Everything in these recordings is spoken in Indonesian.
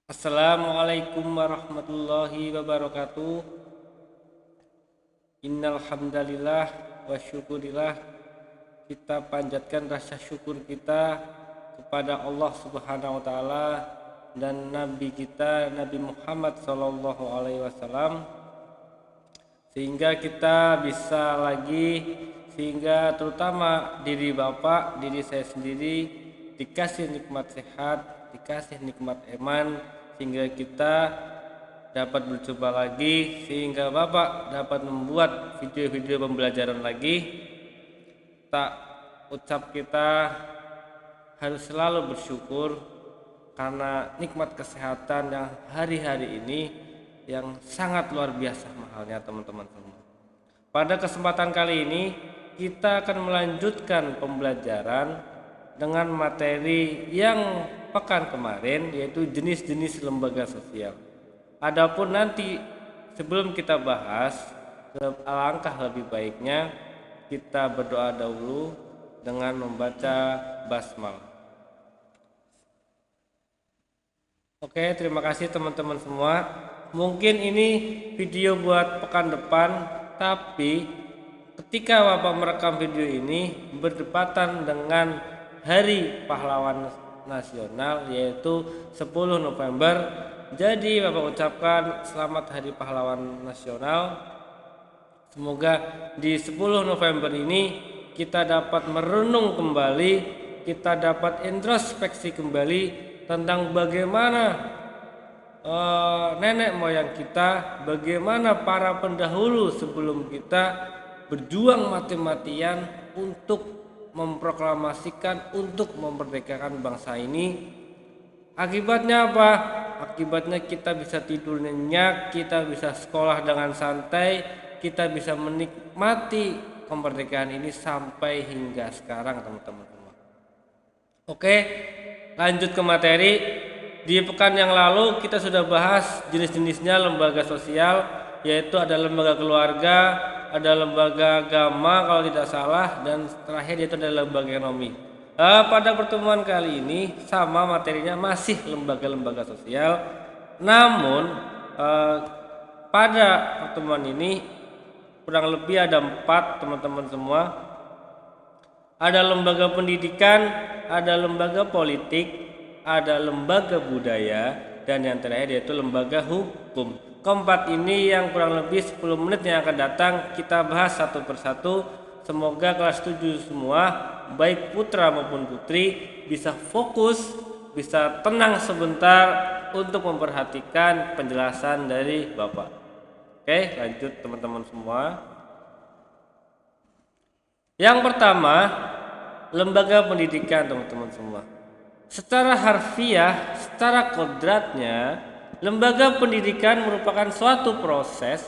Assalamualaikum warahmatullahi wabarakatuh. Innal hamdalillah wa syukurillah, kita panjatkan rasa syukur kita kepada Allah Subhanahu wa taala dan nabi kita Nabi Muhammad sallallahu alaihi wasallam, sehingga kita bisa lagi, sehingga terutama diri Bapak, diri saya sendiri dikasih nikmat sehat, dikasih nikmat iman, sehingga kita dapat berjumpa lagi, sehingga Bapak dapat membuat video-video pembelajaran lagi. Tak ucap kita harus selalu bersyukur karena nikmat kesehatan yang hari-hari ini yang sangat luar biasa mahalnya, teman-teman semua. Pada kesempatan kali ini kita akan melanjutkan pembelajaran dengan materi yang pekan kemarin, yaitu jenis-jenis lembaga sosial. Adapun nanti sebelum kita bahas, alangkah lebih baiknya kita berdoa dahulu dengan membaca basmalah. Oke, terima kasih teman-teman semua. Mungkin ini video buat pekan depan, tapi ketika Bapak merekam video ini berdepatan dengan Hari Pahlawan Nasional, yaitu 10 November. Jadi Bapak ucapkan selamat Hari Pahlawan Nasional. Semoga di 10 November ini kita dapat merenung kembali, kita dapat introspeksi kembali tentang bagaimana nenek moyang kita, bagaimana para pendahulu sebelum kita berjuang mati-matian untuk memproklamasikan, untuk memerdekakan bangsa ini. Akibatnya apa? Akibatnya kita bisa tidur nyenyak, kita bisa sekolah dengan santai, kita bisa menikmati kemerdekaan ini sampai hingga sekarang, teman-teman semua. Oke, lanjut ke materi. Di pekan yang lalu kita sudah bahas jenis-jenisnya lembaga sosial, yaitu ada lembaga keluarga, ada lembaga agama kalau tidak salah, dan terakhir yaitu ada lembaga ekonomi. Pada pertemuan kali ini sama materinya masih lembaga-lembaga sosial, namun pada pertemuan ini kurang lebih ada 4, teman-teman semua. Ada lembaga pendidikan, ada lembaga politik, ada lembaga budaya, dan yang terakhir yaitu lembaga hukum. Keempat ini yang kurang lebih 10 menit yang akan datang kita bahas satu persatu. Semoga kelas 7 semua, baik putra maupun putri, bisa fokus, bisa tenang sebentar untuk memperhatikan penjelasan dari Bapak. Oke, lanjut teman-teman semua. Yang pertama, lembaga pendidikan, teman-teman semua. Secara harfiah, secara kodratnya, lembaga pendidikan merupakan suatu proses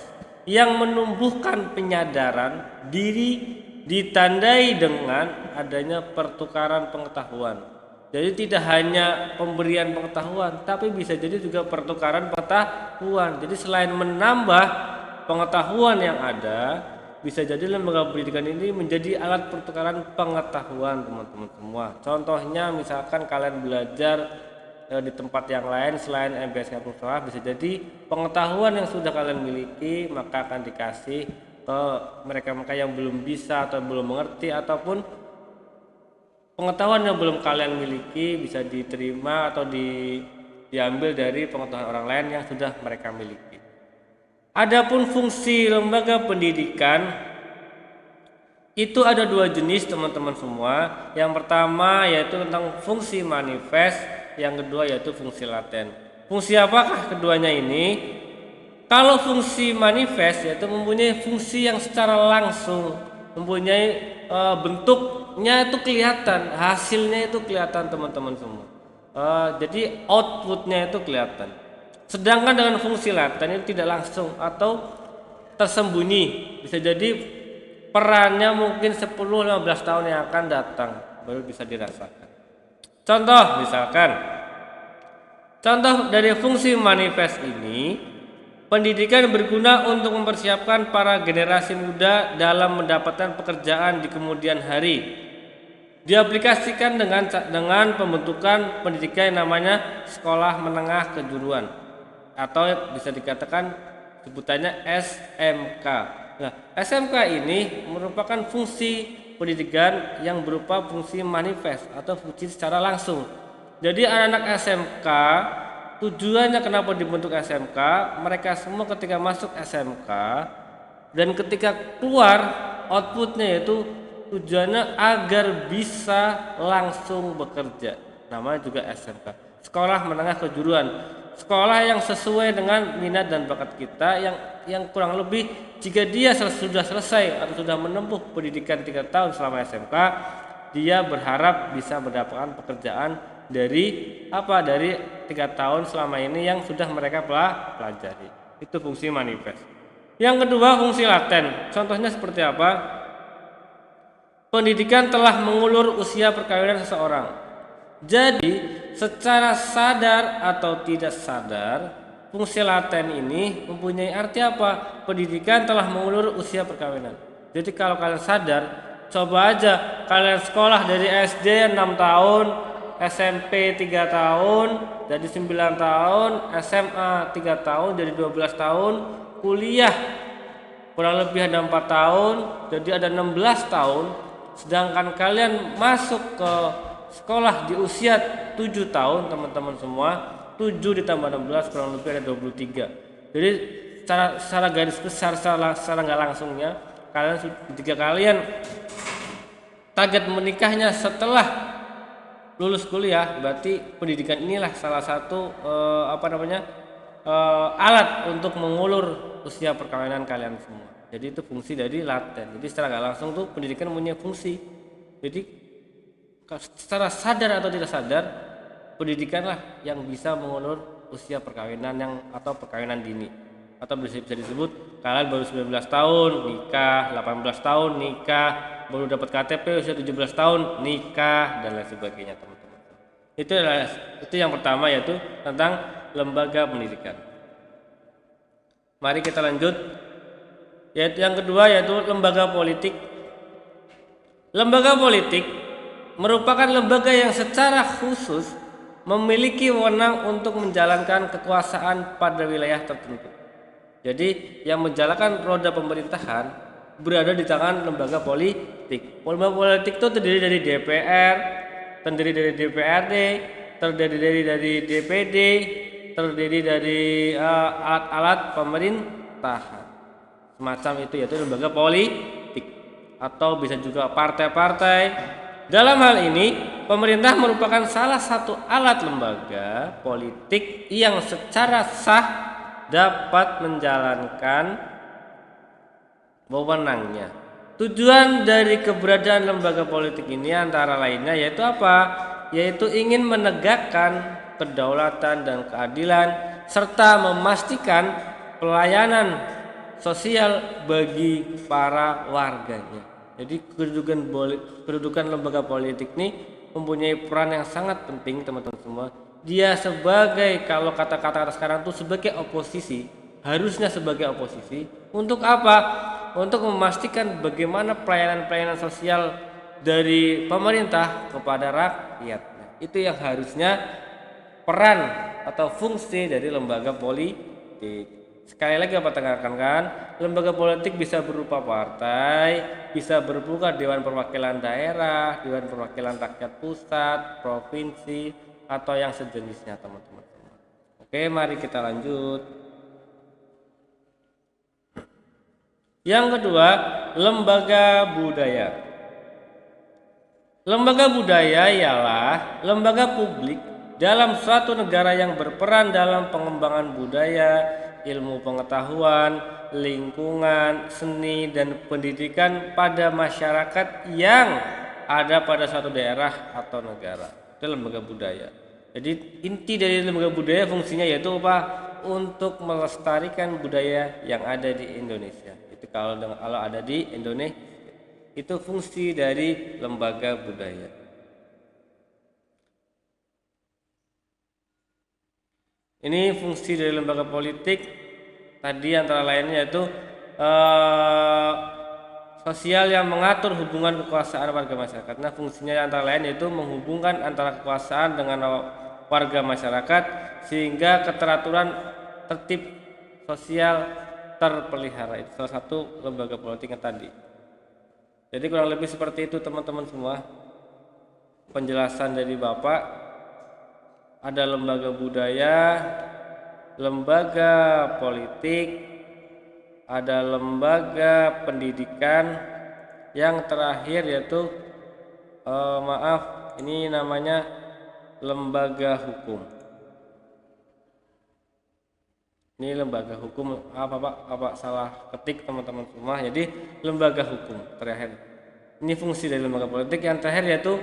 yang menumbuhkan penyadaran diri, ditandai dengan adanya pertukaran pengetahuan. Jadi tidak hanya pemberian pengetahuan, tapi bisa jadi juga pertukaran pengetahuan. Jadi selain menambah pengetahuan yang ada, bisa jadi lembaga pendidikan ini menjadi alat pertukaran pengetahuan, teman-teman semua. Contohnya misalkan kalian belajar di tempat yang lain selain MBS Kampus Sekolah, bisa jadi pengetahuan yang sudah kalian miliki maka akan dikasih ke mereka-mereka yang belum bisa atau belum mengerti, ataupun pengetahuan yang belum kalian miliki bisa diterima atau diambil dari pengetahuan orang lain yang sudah mereka miliki. Adapun fungsi lembaga pendidikan itu ada 2 jenis, teman-teman semua. Yang pertama yaitu tentang fungsi manifest, yang kedua yaitu fungsi laten. Fungsi apakah keduanya ini? Kalau fungsi manifest yaitu mempunyai fungsi yang secara langsung, mempunyai bentuknya itu kelihatan, hasilnya itu kelihatan, teman-teman semua. Jadi outputnya itu kelihatan. Sedangkan dengan fungsi laten itu tidak langsung atau tersembunyi. Bisa jadi perannya mungkin 10-15 tahun yang akan datang baru bisa dirasakan. Contoh dari fungsi manifest ini, pendidikan berguna untuk mempersiapkan para generasi muda dalam mendapatkan pekerjaan di kemudian hari. diaplikasikan dengan pembentukan pendidikan yang namanya sekolah menengah kejuruan atau bisa dikatakan sebutannya SMK. Nah, SMK ini merupakan fungsi pendidikan yang berupa fungsi manifest atau fungsi secara langsung. Jadi anak-anak SMK tujuannya kenapa dibentuk SMK? Mereka semua ketika masuk SMK dan ketika keluar outputnya yaitu tujuannya agar bisa langsung bekerja. Namanya juga SMK, sekolah menengah kejuruan. Sekolah yang sesuai dengan minat dan bakat kita, yang kurang lebih jika dia sudah selesai atau sudah menempuh pendidikan 3 tahun selama SMK, dia berharap bisa mendapatkan pekerjaan dari 3 tahun selama ini yang sudah mereka pelajari. Itu fungsi manifest. Yang kedua, fungsi laten. Contohnya seperti apa? Pendidikan telah mengulur usia perkawinan seseorang. Jadi, secara sadar atau tidak sadar, fungsi laten ini mempunyai arti apa? Pendidikan telah mengulur usia perkawinan. Jadi kalau kalian sadar, coba aja kalian sekolah dari SD 6 tahun, SMP 3 tahun, jadi 9 tahun, SMA 3 tahun, jadi 12 tahun, kuliah kurang lebih ada 4 tahun, jadi ada 16 tahun. Sedangkan kalian masuk ke sekolah di usia 7 tahun, teman-teman semua, 7 ditambah 16 kurang lebih ada 23. Jadi secara garis besar, secara nggak langsungnya, jika kalian target menikahnya setelah lulus kuliah, berarti pendidikan inilah salah satu alat untuk mengulur usia perkawinan kalian semua. Jadi itu fungsi dari laten. Jadi secara nggak langsung tuh pendidikan punya fungsi. Jadi secara sadar atau tidak sadar, pendidikanlah yang bisa mengulur usia perkawinan atau perkawinan dini. Atau bisa disebut kalian baru 19 tahun nikah, 18 tahun nikah, baru dapat KTP usia 17 tahun nikah, dan lain sebagainya, teman-teman. Itu yang pertama, yaitu tentang lembaga pendidikan. Mari kita lanjut. Yaitu yang kedua, yaitu lembaga politik. Lembaga politik merupakan lembaga yang secara khusus memiliki wewenang untuk menjalankan kekuasaan pada wilayah tertentu. Jadi yang menjalankan roda pemerintahan berada di tangan lembaga politik. Lembaga politik itu terdiri dari DPR, terdiri dari DPRD, terdiri dari DPD, terdiri dari alat-alat pemerintahan. Semacam itu, yaitu lembaga politik, atau bisa juga partai-partai. Dalam hal ini, pemerintah merupakan salah satu alat lembaga politik yang secara sah dapat menjalankan wewenangnya. Tujuan dari keberadaan lembaga politik ini antara lainnya yaitu apa? Yaitu ingin menegakkan kedaulatan dan keadilan serta memastikan pelayanan sosial bagi para warganya. Jadi kedudukan lembaga politik ini mempunyai peran yang sangat penting, teman-teman semua. Dia sebagai, kalau kata-kata sekarang tuh sebagai oposisi, harusnya sebagai oposisi. Untuk apa? Untuk memastikan bagaimana pelayanan-pelayanan sosial dari pemerintah kepada rakyatnya. Itu yang harusnya peran atau fungsi dari lembaga politik. Sekali lagi apa tekankan, lembaga politik bisa berupa partai, bisa berupa dewan perwakilan daerah, dewan perwakilan rakyat pusat, provinsi, atau yang sejenisnya, teman-teman. Oke, mari kita lanjut. Yang kedua, lembaga budaya. Lembaga budaya ialah lembaga publik dalam suatu negara yang berperan dalam pengembangan budaya, ilmu pengetahuan, lingkungan, seni, dan pendidikan pada masyarakat yang ada pada suatu daerah atau negara. Itu lembaga budaya. Jadi inti dari lembaga budaya fungsinya yaitu apa? Untuk melestarikan budaya yang ada di Indonesia. Itu kalau ada di Indonesia, itu fungsi dari lembaga budaya. Ini fungsi dari lembaga politik tadi antara lainnya yaitu sosial yang mengatur hubungan kekuasaan warga masyarakat. Nah, fungsinya antara lain yaitu menghubungkan antara kekuasaan dengan warga masyarakat sehingga keteraturan tertib sosial terpelihara. Itu salah satu lembaga politik yang tadi. Jadi kurang lebih seperti itu teman-teman semua. Penjelasan dari Bapak, ada lembaga budaya, lembaga politik, ada lembaga pendidikan, yang terakhir yaitu ini namanya lembaga hukum. Ini lembaga hukum, apa salah ketik teman-teman semua. Jadi lembaga hukum terakhir. Ini fungsi dari lembaga politik. Yang terakhir yaitu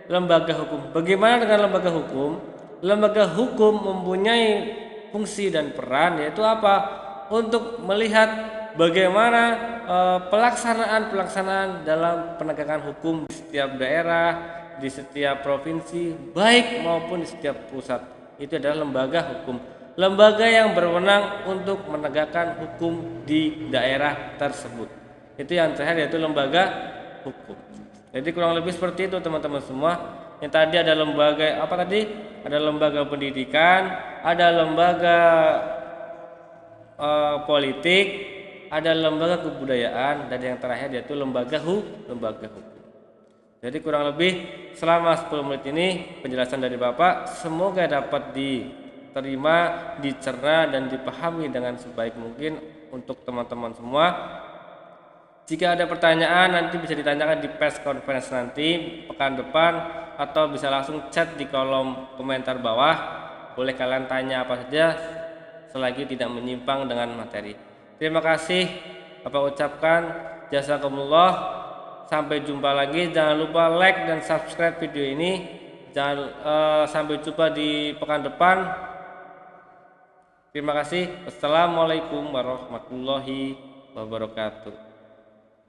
lembaga hukum. Bagaimana dengan lembaga hukum? Lembaga hukum mempunyai fungsi dan peran yaitu apa? Untuk melihat bagaimana pelaksanaan dalam penegakan hukum di setiap daerah, di setiap provinsi, baik maupun di setiap pusat. Itu adalah lembaga hukum. Lembaga yang berwenang untuk menegakkan hukum di daerah tersebut. Itu yang terakhir yaitu lembaga hukum. Jadi kurang lebih seperti itu teman-teman semua. Yang tadi ada lembaga Ada lembaga pendidikan, ada lembaga politik, ada lembaga kebudayaan, dan yang terakhir yaitu lembaga hukum. Jadi kurang lebih selama 10 menit ini penjelasan dari Bapak semoga dapat diterima, dicerna, dan dipahami dengan sebaik mungkin untuk teman-teman semua. Jika ada pertanyaan nanti bisa ditanyakan di press conference nanti pekan depan, atau bisa langsung chat di kolom komentar bawah. Boleh kalian tanya apa saja selagi tidak menyimpang dengan materi. Terima kasih Bapak ucapkan, jazakumullah. Sampai jumpa lagi. Jangan lupa like dan subscribe video ini. Sampai jumpa di pekan depan. Terima kasih. Wassalamualaikum warahmatullahi wabarakatuh.